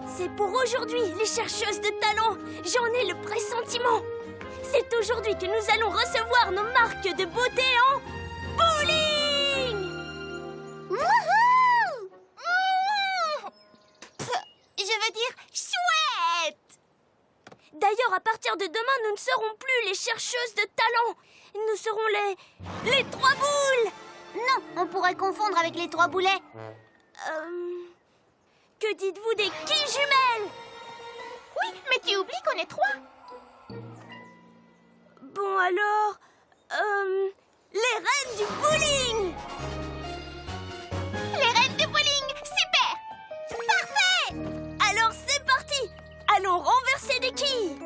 C'est pour aujourd'hui, les chercheuses de talent. J'en ai le pressentiment. C'est aujourd'hui que nous allons recevoir nos marques de beauté en bowling. Wouhou! Je veux dire chouette! D'ailleurs, à partir de demain, nous ne serons plus les chercheuses de talent. Nous serons les trois boules. Non, on pourrait confondre avec les trois boulets. Que dites-vous des quilles jumelles? Oui, mais tu oublies qu'on est trois. Bon alors, les reines du bowling. Les reines de bowling, super! Parfait! Alors c'est parti. Allons renverser des quilles.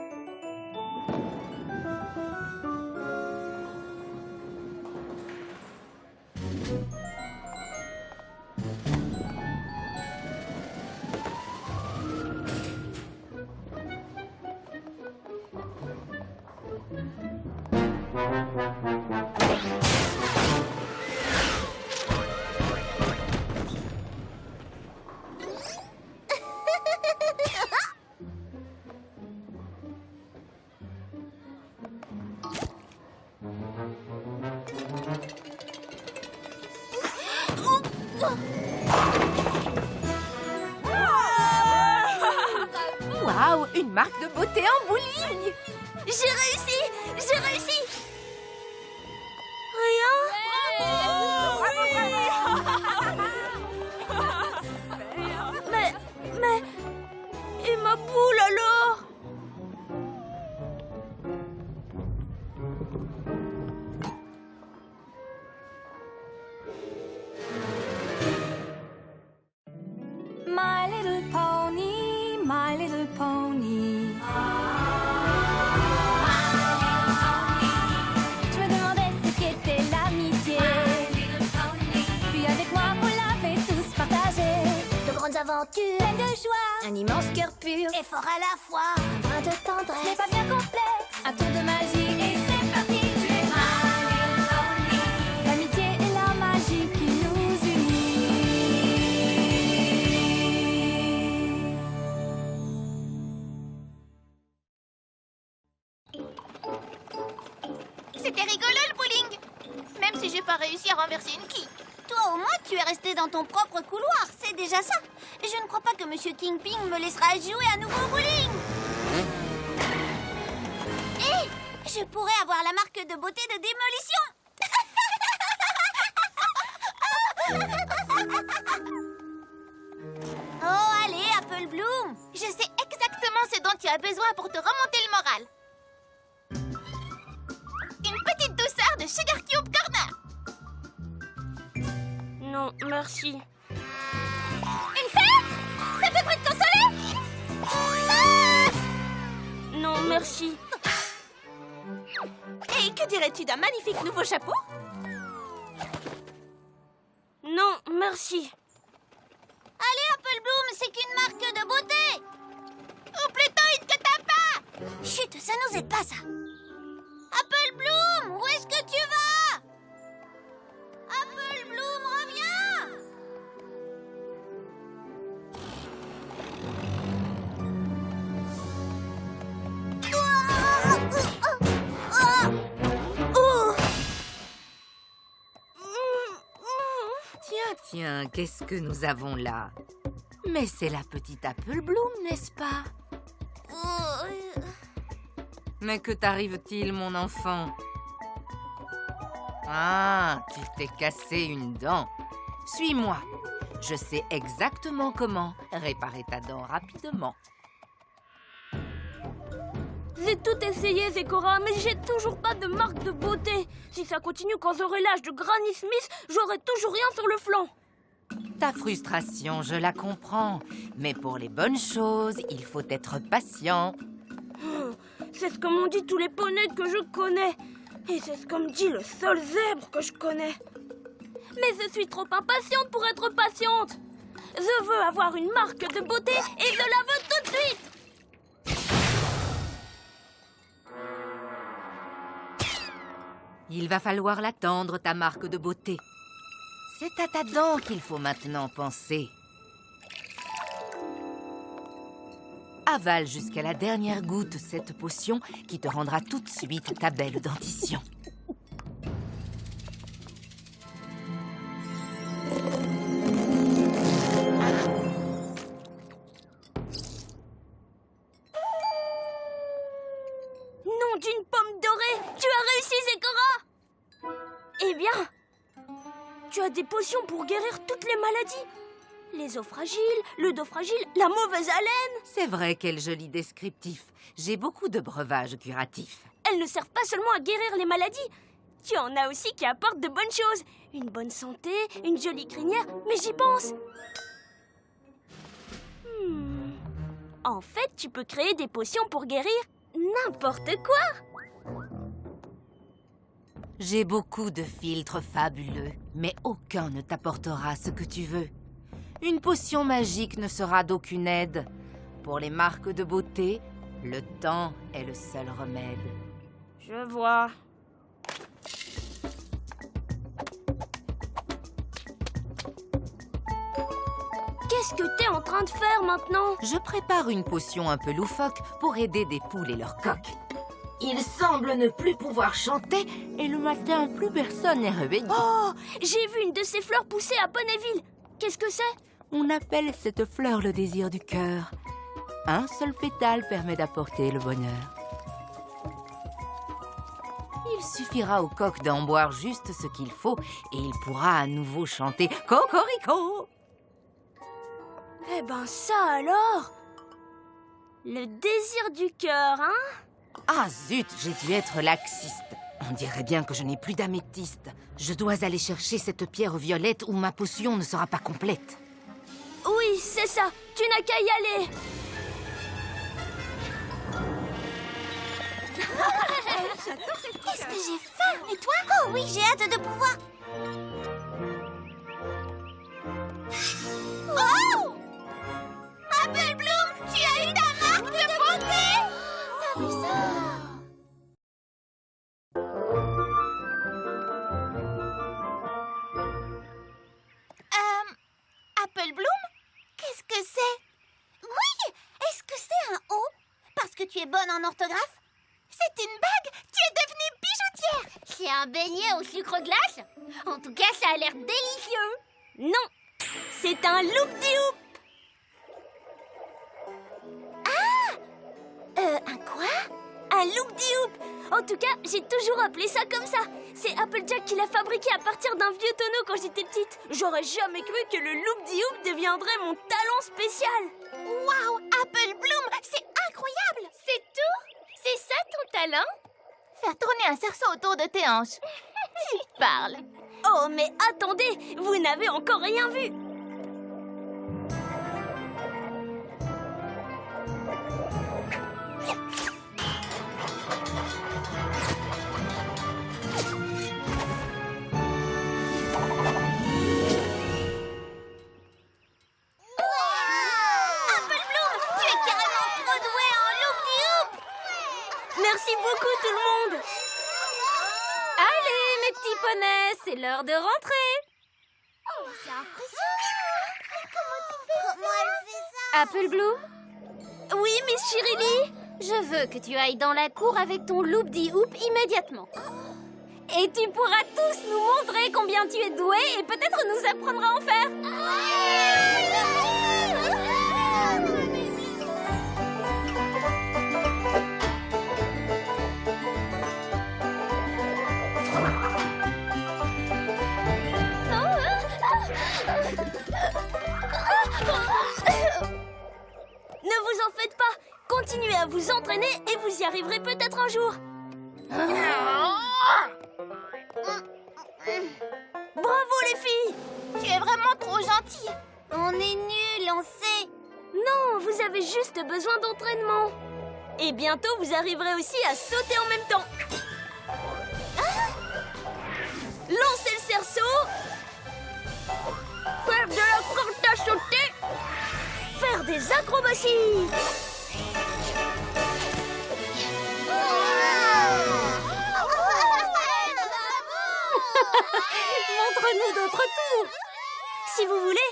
Waouh, une marque de beauté en bowling! J'ai réussi. J'ai réussi. Rien. Mais... Et ma boule alors? My little pony, my little pony. Je me demandais ce qu'était l'amitié. Puis avec moi, vous l'avez tous partagé. De grandes aventures, Pleine de joie, un immense cœur pur et fort à la fois, un brin de ce n'est tendresse. pas bien complexe. Un tour de magie et c'est parti. Tu es my little pony. L'amitié et la magie qui nous unit. C'était rigolo le bowling, même si j'ai pas réussi à renverser une quille. Toi au moins tu es resté dans ton propre couloir, c'est déjà ça. Je ne crois pas que Monsieur Kingpin me laissera jouer à nouveau au bowling. Hé, je pourrais avoir la marque de beauté de démolition. Oh allez Apple Bloom, je sais exactement ce dont tu as besoin pour te remonter le moral. Une petite douceur de Sugar Cube Corner. Non, merci. Une fête? Ça devrait te consoler? Ah! Non, merci. Et que dirais-tu d'un magnifique nouveau chapeau? Non, merci. Allez, Apple Bloom, c'est qu'une marque de beauté. Ou plutôt une que t'as pas. Chut, ça nous aide pas, ça. Apple Bloom, où est-ce que tu vas? Apple Bloom, reviens. Tiens, qu'est-ce que nous avons là? Mais c'est la petite Apple Bloom, n'est-ce pas? Mais que t'arrive-t-il, mon enfant? Ah, tu t'es cassé une dent. Suis-moi. Je sais exactement comment réparer ta dent rapidement. J'ai tout essayé, Zecora, mais j'ai toujours pas de marque de beauté. Si ça continue quand j'aurai l'âge de Granny Smith, j'aurai toujours rien sur le flanc. Ta frustration, je la comprends. Mais pour les bonnes choses, il faut être patient. C'est ce que m'ont dit tous les poneys que je connais. Et c'est ce que me dit le seul zèbre que je connais. Mais je suis trop impatiente pour être patiente. Je veux avoir une marque de beauté et je la veux tout de suite. Il va falloir l'attendre, ta marque de beauté. C'est à ta dent qu'il faut maintenant penser. Avale jusqu'à la dernière goutte cette potion qui te rendra tout de suite ta belle dentition. Nom d'une pomme dorée! Tu as réussi, Zecora! Eh bien, tu as des potions pour guérir toutes les maladies. Les os fragiles, le dos fragile, la mauvaise haleine. C'est vrai, quel joli descriptif. J'ai beaucoup de breuvages curatifs. Elles ne servent pas seulement à guérir les maladies. Tu en as aussi qui apportent de bonnes choses. Une bonne santé, une jolie crinière, mais j'y pense. En fait, tu peux créer des potions pour guérir n'importe quoi. J'ai beaucoup de filtres fabuleux, mais aucun ne t'apportera ce que tu veux. Une potion magique ne sera d'aucune aide. Pour les marques de beauté, le temps est le seul remède. Je vois. Qu'est-ce que t'es en train de faire maintenant? Je prépare une potion un peu loufoque pour aider des poules et leurs coqs. Ils semblent ne plus pouvoir chanter et le matin, plus personne n'est réveillé. Oh, j'ai vu une de ces fleurs pousser à Ponyville. Qu'est-ce que c'est? On appelle cette fleur le désir du cœur. Un seul pétale permet d'apporter le bonheur. Il suffira au coq d'en boire juste ce qu'il faut et il pourra à nouveau chanter « Cocorico ». Eh ben ça alors! Le désir du cœur, hein? Ah zut, j'ai dû être laxiste. On dirait bien que je n'ai plus d'améthyste. Je dois aller chercher cette pierre violette ou ma potion ne sera pas complète. Oui, c'est ça. Tu n'as qu'à y aller. Qu'est-ce que j'ai faim? Et toi? Oh oui, j'ai hâte de pouvoir... Oh! Apple Bloom, tu as eu ta marque de beauté! T'as vu ça? Apple Bloom? Qu'est-ce que c'est? Oui! Est-ce que c'est un O? Parce que tu es bonne en orthographe? C'est une bague! Tu es devenue bijoutière! C'est un beignet au sucre glace? En tout cas, ça a l'air délicieux! Non, c'est un loop-de-hoop. Un quoi? Un loop-de-hoop. En tout cas, j'ai toujours appelé ça comme ça. C'est Applejack qui l'a fabriqué à partir d'un vieux tonneau quand j'étais petite. J'aurais jamais cru que le loop-de-hoop deviendrait mon talent spécial. Waouh! Apple Bloom, c'est incroyable! C'est tout? C'est ça ton talent? Faire tourner un cerceau autour de tes hanches. Tu parles. Oh, mais attendez, vous n'avez encore rien vu. Merci beaucoup tout le monde. Allez, mes petits poneys, c'est l'heure de rentrer. Oh, c'est impressionnant! Comment elle fait ça? Apple Blue, Oui, Miss Chirili. je veux que tu ailles dans la cour avec ton loop-de-hoop immédiatement. Et tu pourras tous nous montrer combien tu es doué et peut-être nous apprendre à en faire. Ne vous en faites pas. Continuez à vous entraîner et vous y arriverez peut-être un jour. Bravo les filles. Tu es vraiment trop gentille. On est nuls, on sait. Non, vous avez juste besoin d'entraînement. Et bientôt, vous arriverez aussi à sauter en même temps. Lancez le cerceau. Faire de la corde à sauter. Faire des acrobaties. Montre-nous d'autres tours. Si vous voulez,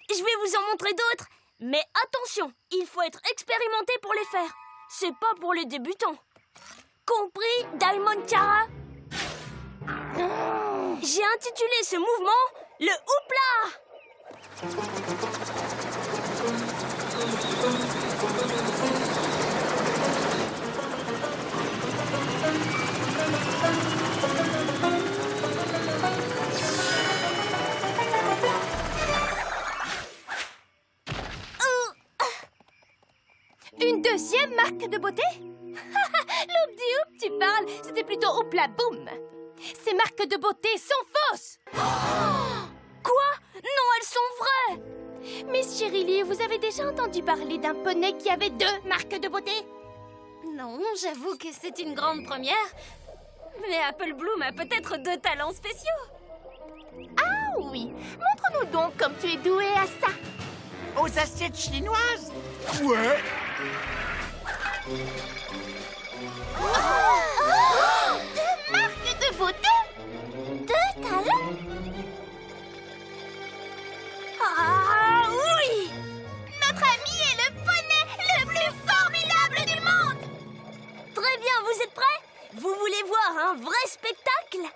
je vais vous en montrer d'autres. Mais attention, il faut être expérimenté pour les faire. C'est pas pour les débutants. Compris, Diamond Cara? J'ai intitulé ce mouvement le houpla. Une deuxième marque de beauté? Loop-di-hoop, tu parles. C'était plutôt houpla boum. Ces marques de beauté sont fausses. Quoi? Non, elles sont vraies. Miss Chirili, vous avez déjà entendu parler d'un poney qui avait 2 marques de beauté? Non, j'avoue que c'est une grande première. Mais Apple Bloom a peut-être 2 talents spéciaux. Ah oui, montre-nous donc comme tu es doué à ça. Aux assiettes chinoises? Ouais. Deux marques de beauté? Deux talents? Ah oui! Notre ami est le poney le plus formidable du monde! Très bien, vous êtes prêts? Vous voulez voir un vrai spectacle?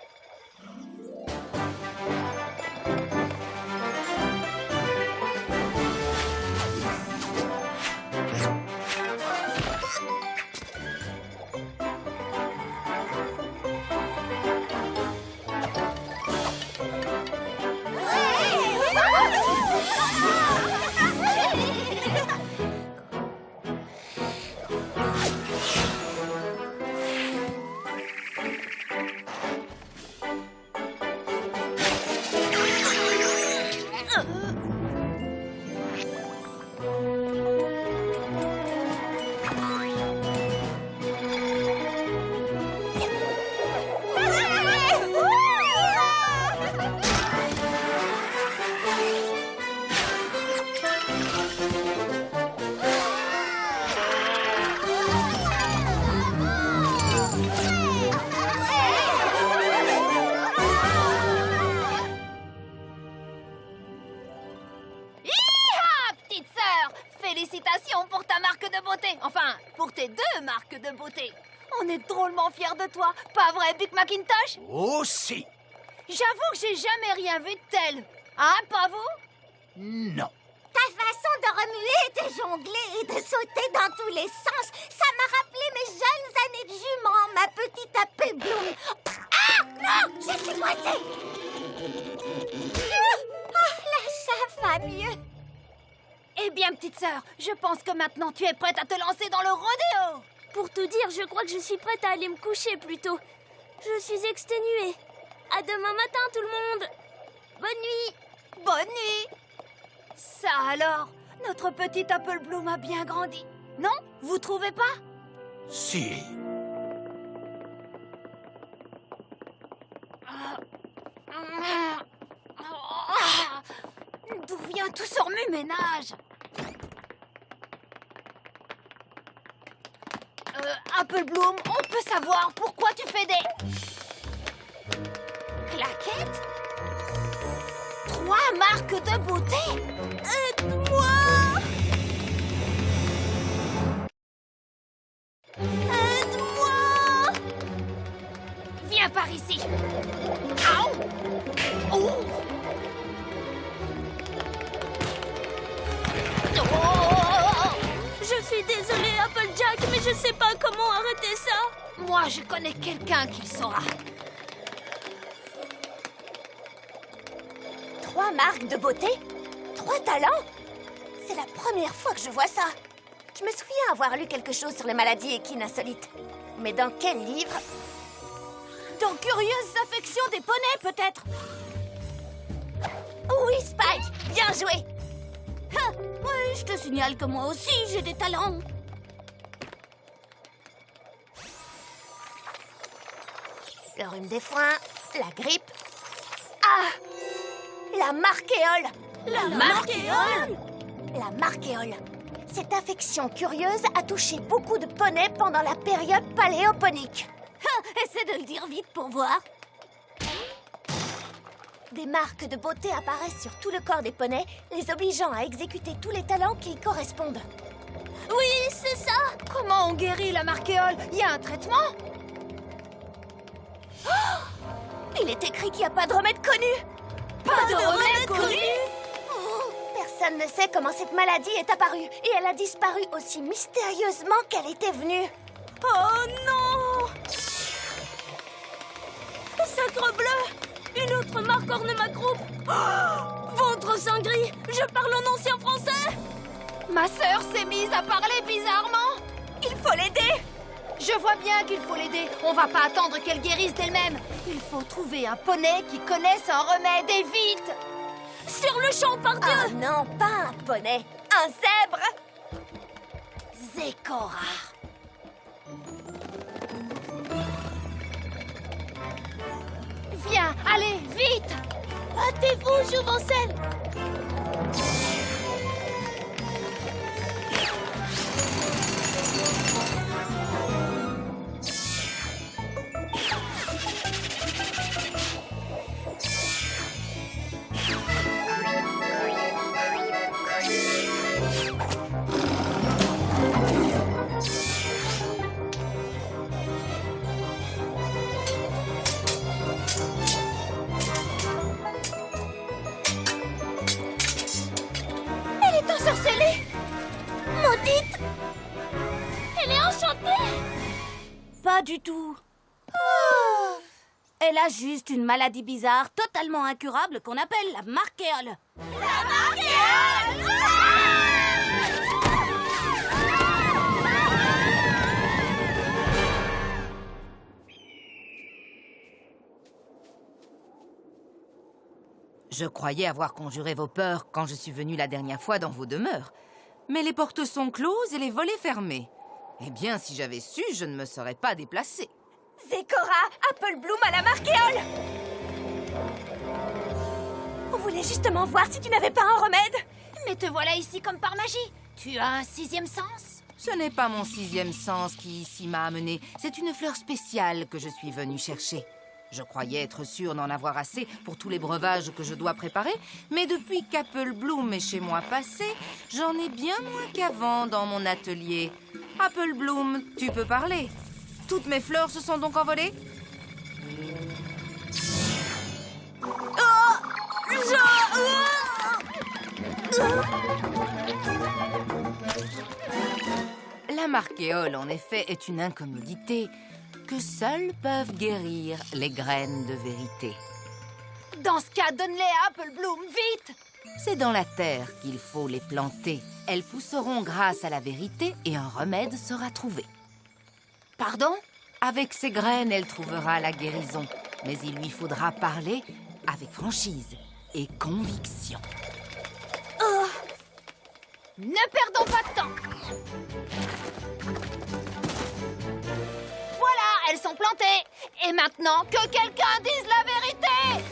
Félicitations pour ta marque de beauté. Enfin, pour tes 2 marques de beauté. On est drôlement fiers de toi. Pas vrai, Big Macintosh? Oh si. J'avoue que j'ai jamais rien vu de tel. Hein, pas vous? Non. Ta façon de remuer, de jongler et de sauter dans tous les sens, ça m'a rappelé mes jeunes années de jument, ma petite Apple Bloom. Ah non, je suis coincée. Oh, là, ça va mieux. Eh bien, petite sœur, je pense que maintenant tu es prête à te lancer dans le rodéo. Pour tout dire, je crois que je suis prête à aller me coucher plutôt. Je suis exténuée. À demain matin, tout le monde. Bonne nuit. Bonne nuit. Ça alors, notre petite Apple Bloom a bien grandi. Non? Vous trouvez pas? Si. D'où vient tout ce remue-ménage? Apple Bloom, on peut savoir pourquoi tu fais des... claquettes? 3 marques de beauté? Aide-moi! Aide-moi! Viens par ici. Aouh! Oh! Je suis désolée, Applejack, mais je sais pas comment arrêter ça. Moi, je connais quelqu'un qui le saura. 3 marques de beauté? 3 talents? C'est la première fois que je vois ça. Je me souviens avoir lu quelque chose sur les maladies équines insolites. Mais dans quel livre? Dans Curieuses affections des poneys, peut-être? Oui, Spike, bien joué. Oui, je te signale que moi aussi, j'ai des talents. Le rhume des foins, la grippe. Ah! La marquéole. La marquéole? La marquéole. Cette infection curieuse a touché beaucoup de poneys pendant la période paléoponique. Essaie de le dire vite pour voir. Des marques de beauté apparaissent sur tout le corps des poneys, les obligeant à exécuter tous les talents qui y correspondent. Oui, c'est ça. Comment on guérit la marquéole? Il y a un traitement? Il est écrit qu'il n'y a pas de remède connu. Pas de remède connu? Personne ne sait comment cette maladie est apparue, et elle a disparu aussi mystérieusement qu'elle était venue. Oh non! Sacre bleu! Une autre marque orne ma croupe! Oh, ventre saint gris! Je parle en ancien français! Ma sœur s'est mise à parler bizarrement. Il faut l'aider. Je vois bien qu'il faut l'aider. On va pas attendre qu'elle guérisse d'elle-même. Il faut trouver un poney qui connaisse un remède et vite. Sur le champ, pardieu! Ah non, pas un poney, un zèbre. Zécora. Viens, allez, vite. Hâtez-vous, Jouvencel. Ensorcelée. Maudite. Elle est enchantée. Pas du tout. Elle a juste une maladie bizarre, totalement incurable, qu'on appelle la marquéole. La marquéole. Je croyais avoir conjuré vos peurs quand je suis venue la dernière fois dans vos demeures. Mais les portes sont closes et les volets fermés. Eh bien, si j'avais su, je ne me serais pas déplacée. Zécora, Apple Bloom à la marquéole. On voulait justement voir si tu n'avais pas un remède. Mais te voilà ici comme par magie. Tu as un sixième sens? Ce n'est pas mon sixième sens qui ici m'a amenée. C'est une fleur spéciale que je suis venue chercher. Je croyais être sûre d'en avoir assez pour tous les breuvages que je dois préparer, mais depuis qu'Apple Bloom est chez moi passé, j'en ai bien moins qu'avant dans mon atelier. Apple Bloom, tu peux parler. Toutes mes fleurs se sont donc envolées? La marquéole, en effet, est une incommodité que seules peuvent guérir les graines de vérité. Dans ce cas, donne-les à Apple Bloom, vite! C'est dans la terre qu'il faut les planter. Elles pousseront grâce à la vérité et un remède sera trouvé. Pardon? Avec ces graines, elle trouvera la guérison. Mais il lui faudra parler avec franchise et conviction. Ne perdons pas de temps! Voilà, elles sont plantées! Et maintenant, que quelqu'un dise la vérité!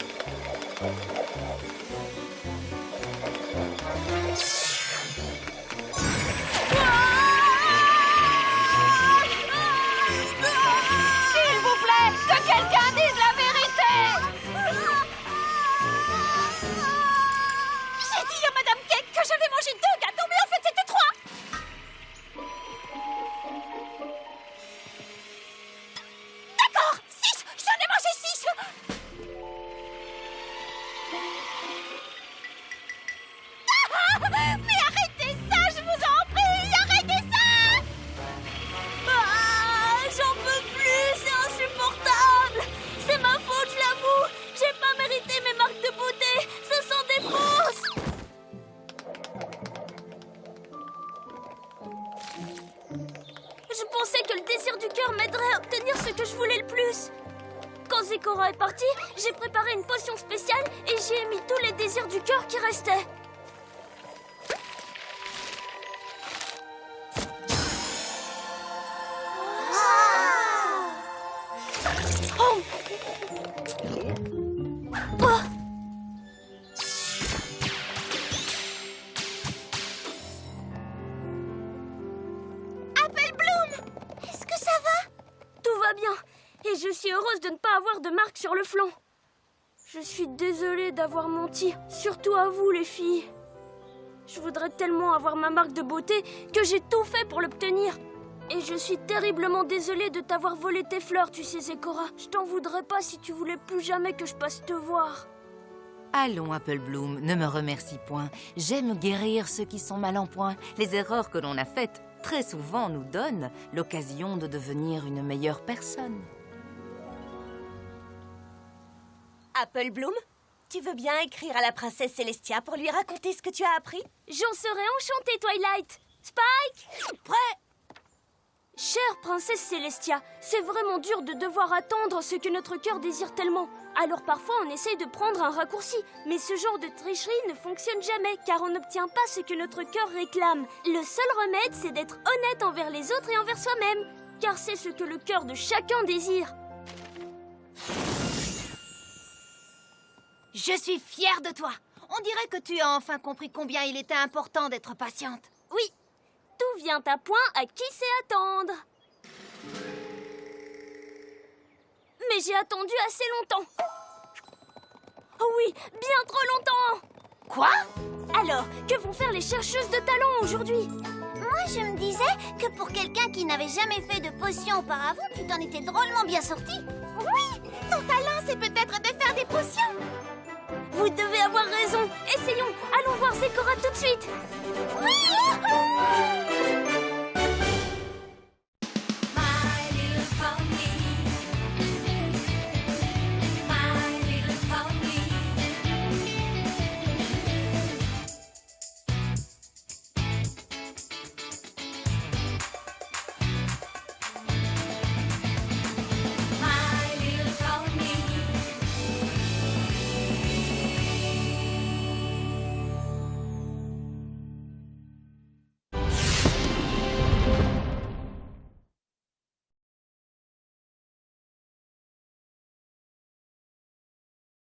S'il vous plaît, que quelqu'un dise la vérité! J'ai dit à Madame Cake que j'avais mangé 2 gâteaux, mais en fait c'était 3! D'accord, 6! J'en ai mangé 6! Mais arrêtez ça, je vous en prie! Arrêtez ça! Ah, j'en peux plus, c'est insupportable. C'est ma faute, je l'avoue. J'ai pas mérité mes marques de beauté. Ce sont des fausses. Je pensais que le désir du cœur m'aiderait à obtenir ce que je voulais le plus. Quand Zécora est partie, j'ai préparé une potion spéciale et j'y ai mis tous les désirs du cœur qui restaient. Oh! Oh! Apple Bloom, est-ce que ça va? Tout va bien. Et je suis heureuse de ne pas avoir de marque sur le flanc. Je suis désolée d'avoir menti, surtout à vous les filles. Je voudrais tellement avoir ma marque de beauté que j'ai tout fait pour l'obtenir. Et je suis terriblement désolée de t'avoir volé tes fleurs, tu sais, Zecora. Je t'en voudrais pas si tu voulais plus jamais que je passe te voir. Allons, Apple Bloom, ne me remercie point. J'aime guérir ceux qui sont mal en point. Les erreurs que l'on a faites, très souvent, nous donnent l'occasion de devenir une meilleure personne. Apple Bloom, tu veux bien écrire à la princesse Célestia pour lui raconter ce que tu as appris? J'en serais enchantée, Twilight. Spike, prêt? Chère princesse Célestia, c'est vraiment dur de devoir attendre ce que notre cœur désire tellement. Alors parfois on essaye de prendre un raccourci, mais ce genre de tricherie ne fonctionne jamais car on n'obtient pas ce que notre cœur réclame. Le seul remède, c'est d'être honnête envers les autres et envers soi-même, car c'est ce que le cœur de chacun désire. Je suis fière de toi. On dirait que tu as enfin compris combien il était important d'être patiente. Oui, tout vient à point à qui sait attendre. Mais j'ai attendu assez longtemps. Oh oui, bien trop longtemps. Quoi? Alors, que vont faire les chercheuses de talent aujourd'hui? Moi, je me disais que pour quelqu'un qui n'avait jamais fait de potion auparavant, tu t'en étais drôlement bien sorti. Oui, ton talent, c'est peut-être de faire des potions. Vous devez avoir raison. Essayons. Allons voir Zecora tout de suite. Oui!